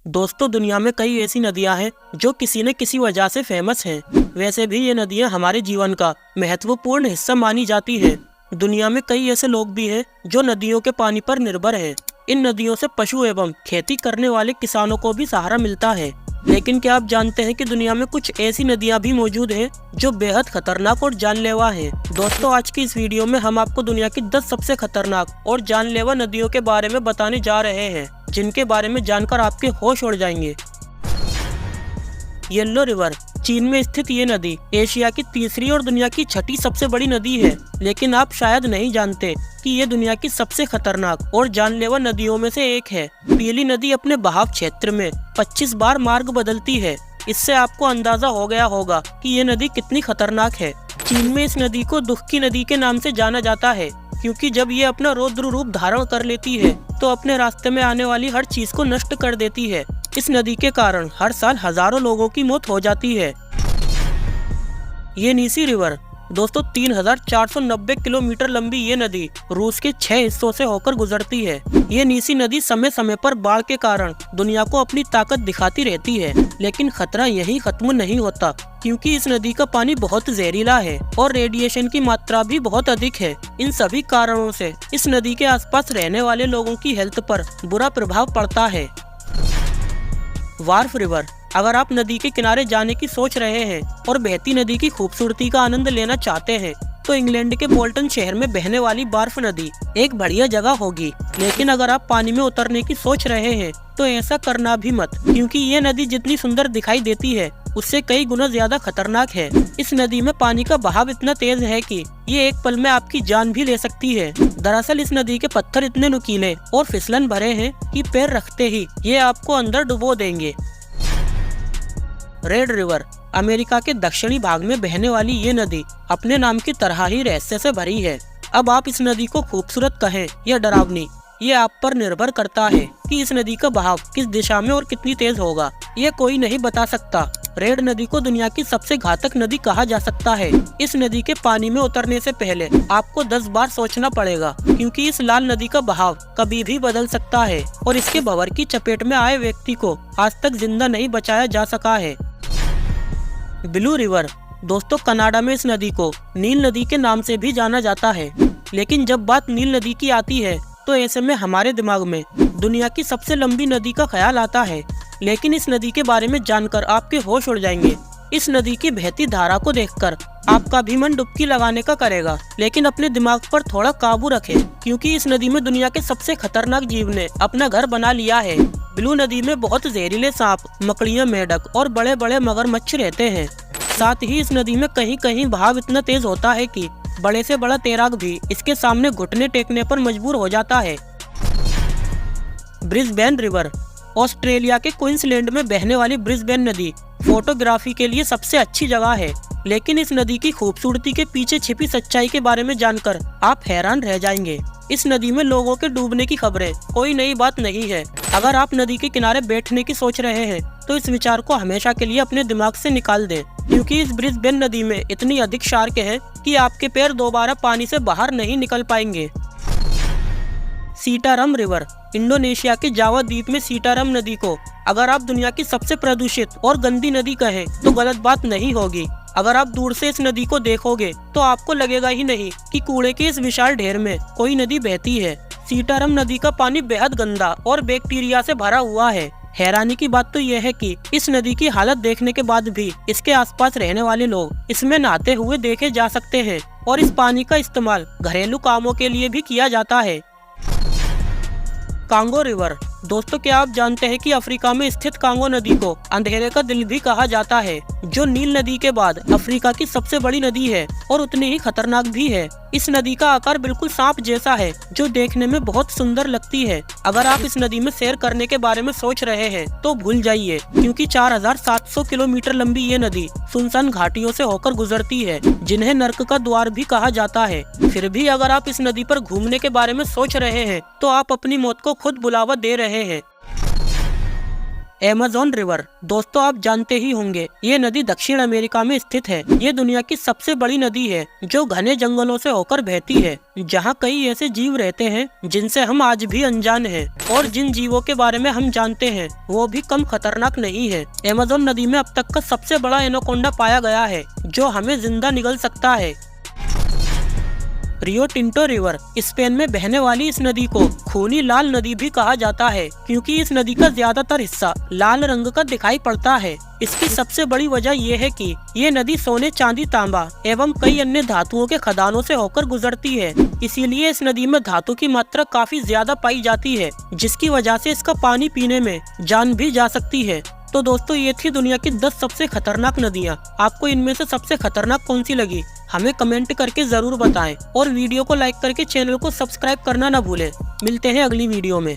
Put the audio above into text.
दोस्तों, दुनिया में कई ऐसी नदियां हैं जो किसी न किसी वजह से फेमस हैं। वैसे भी ये नदियां हमारे जीवन का महत्वपूर्ण हिस्सा मानी जाती हैं। दुनिया में कई ऐसे लोग भी हैं जो नदियों के पानी पर निर्भर हैं। इन नदियों से पशु एवं खेती करने वाले किसानों को भी सहारा मिलता है। लेकिन क्या आप जानते हैं कि दुनिया में कुछ ऐसी नदियां भी मौजूद हैं जो बेहद खतरनाक और जानलेवा हैं। दोस्तों, आज की इस वीडियो में हम आपको दुनिया की 10 सबसे खतरनाक और जानलेवा नदियों के बारे में बताने जा रहे हैं, जिनके बारे में जानकर आपके होश उड़ जाएंगे। Yellow river. चीन में स्थित ये नदी एशिया की तीसरी और दुनिया की छठी सबसे बड़ी नदी है। लेकिन आप शायद नहीं जानते कि ये दुनिया की सबसे खतरनाक और जानलेवा नदियों में से एक है। पीली नदी अपने बहाव क्षेत्र में 25 बार मार्ग बदलती है। इससे आपको अंदाजा हो गया होगा कि ये नदी कितनी खतरनाक है। चीन में इस नदी को दुख की नदी के नाम से जाना जाता है, क्योंकि जब ये अपना रौद्र रूप धारण कर लेती है तो अपने रास्ते में आने वाली हर चीज को नष्ट कर देती है। इस नदी के कारण हर साल हजारों लोगों की मौत हो जाती है। ये नीसी रिवर। दोस्तों, 3490 किलोमीटर लंबी ये नदी रूस के 6 हिस्सों से होकर गुजरती है। ये नीसी नदी समय समय पर बाढ़ के कारण दुनिया को अपनी ताकत दिखाती रहती है। लेकिन खतरा यहीं खत्म नहीं होता, क्योंकि इस नदी का पानी बहुत जहरीला है और रेडिएशन की मात्रा भी बहुत अधिक है। इन सभी कारणों से इस नदी के आसपास रहने वाले लोगों की हेल्थ पर बुरा प्रभाव पड़ता है। Wharf river. अगर आप नदी के किनारे जाने की सोच रहे हैं और बहती नदी की खूबसूरती का आनंद लेना चाहते हैं तो इंग्लैंड के बोल्टन शहर में बहने वाली वार्फ नदी एक बढ़िया जगह होगी। लेकिन अगर आप पानी में उतरने की सोच रहे हैं तो ऐसा करना भी मत, क्योंकि ये नदी जितनी सुंदर दिखाई देती है उससे कई गुना ज्यादा खतरनाक है। इस नदी में पानी का बहाव इतना तेज है कि ये एक पल में आपकी जान भी ले सकती है। दरअसल इस नदी के पत्थर इतने नुकीले और फिसलन भरे हैं कि पैर रखते ही ये आपको अंदर डुबो देंगे। Red river. अमेरिका के दक्षिणी भाग में बहने वाली ये नदी अपने नाम की तरह ही रहस्य से भरी है। अब आप इस नदी को खूबसूरत कहें या डरावनी, ये आप पर निर्भर करता है कि इस नदी का बहाव किस दिशा में और कितनी तेज होगा। ये कोई नहीं बता सकता। रेड नदी को दुनिया की सबसे घातक नदी कहा जा सकता है। इस नदी के पानी में उतरने से पहले आपको 10 बार सोचना पड़ेगा, क्योंकि इस लाल नदी का बहाव कभी भी बदल सकता है और इसके भंवर की चपेट में आए व्यक्ति को आज तक जिंदा नहीं बचाया जा सका है। Blue river. दोस्तों, कनाडा में इस नदी को नील नदी के नाम से भी जाना जाता है। लेकिन जब बात नील नदी की आती है तो ऐसे में हमारे दिमाग में दुनिया की सबसे लंबी नदी का ख्याल आता है। लेकिन इस नदी के बारे में जानकर आपके होश उड़ जाएंगे। इस नदी की बहती धारा को देखकर आपका भी मन डुबकी लगाने का करेगा। लेकिन अपने दिमाग पर थोड़ा काबू रखें, क्योंकि इस नदी में दुनिया के सबसे खतरनाक जीव ने अपना घर बना लिया है। ब्लू नदी में बहुत जहरीले सांप, मकड़ियाँ, मेंढक और बड़े बड़े मगरमच्छ रहते हैं। साथ ही इस नदी में कहीं कहीं बहाव इतना तेज होता है कि बड़े से बड़ा तैराक भी इसके सामने घुटने टेकने पर मजबूर हो जाता है। Brisbane river. ऑस्ट्रेलिया के क्वींसलैंड में बहने वाली ब्रिस्बेन नदी फोटोग्राफी के लिए सबसे अच्छी जगह है। लेकिन इस नदी की खूबसूरती के पीछे छिपी सच्चाई के बारे में जानकर आप हैरान रह जाएंगे। इस नदी में लोगों के डूबने की खबरें कोई नई बात नहीं है। अगर आप नदी के किनारे बैठने की सोच रहे हैं तो इस विचार को हमेशा के लिए अपने दिमाग से निकाल दें, क्योंकि इस ब्रिस्बेन नदी में इतनी अधिक शार्क है कि आपके पैर दोबारा पानी से बाहर नहीं निकल पाएंगे। सीतारम रिवर। इंडोनेशिया के जावा द्वीप में सीतारम नदी को अगर आप दुनिया की सबसे प्रदूषित और गंदी नदी कहें तो गलत बात नहीं होगी। अगर आप दूर से इस नदी को देखोगे तो आपको लगेगा ही नहीं कि कूड़े के इस विशाल ढेर में कोई नदी बहती है। सीतारम नदी का पानी बेहद गंदा और बैक्टीरिया से भरा हुआ है। हैरानी की बात तो यह है कि इस नदी की हालत देखने के बाद भी इसके आसपास रहने वाले लोग इसमें नहाते हुए देखे जा सकते हैं और इस पानी का इस्तेमाल घरेलू कामों के लिए भी किया जाता है। Congo river. दोस्तों, क्या आप जानते हैं कि अफ्रीका में स्थित कांगो नदी को अंधेरे का दिल भी कहा जाता है, जो नील नदी के बाद अफ्रीका की सबसे बड़ी नदी है और उतनी ही खतरनाक भी है। इस नदी का आकार बिल्कुल सांप जैसा है, जो देखने में बहुत सुंदर लगती है। अगर आप इस नदी में सैर करने के बारे में सोच रहे हैं तो भूल जाइए, क्योंकि 4700 किलोमीटर लंबी ये नदी सुनसान घाटियों से होकर गुजरती है, जिन्हें नर्क का द्वार भी कहा जाता है। फिर भी अगर आप इस नदी पर घूमने के बारे में सोच रहे हैं तो आप अपनी मौत को खुद बुलावा दे रहे हैं। Amazon river. दोस्तों आप जानते ही होंगे ये नदी दक्षिण अमेरिका में स्थित है। ये दुनिया की सबसे बड़ी नदी है जो घने जंगलों से होकर बहती है, जहाँ कई ऐसे जीव रहते हैं जिनसे हम आज भी अनजान हैं और जिन जीवों के बारे में हम जानते हैं वो भी कम खतरनाक नहीं है। अमेज़न नदी में अब तक का सबसे बड़ा एनाकोंडा पाया गया है जो हमें जिंदा निगल सकता है। Rio Tinto river. स्पेन में बहने वाली इस नदी को खूनी लाल नदी भी कहा जाता है क्योंकि इस नदी का ज्यादातर हिस्सा लाल रंग का दिखाई पड़ता है। इसकी सबसे बड़ी वजह यह है कि ये नदी सोने, चांदी, तांबा एवं कई अन्य धातुओं के खदानों से होकर गुजरती है। इसीलिए इस नदी में धातु की मात्रा काफी ज्यादा पाई जाती है, जिसकी वजह से इसका पानी पीने में जान भी जा सकती है। तो दोस्तों ये थी दुनिया की 10 सबसे खतरनाक नदियाँ। आपको इनमें से सबसे खतरनाक कौन सी लगी हमें कमेंट करके जरूर बताएं और वीडियो को लाइक करके चैनल को सब्सक्राइब करना ना भूलें। मिलते हैं अगली वीडियो में।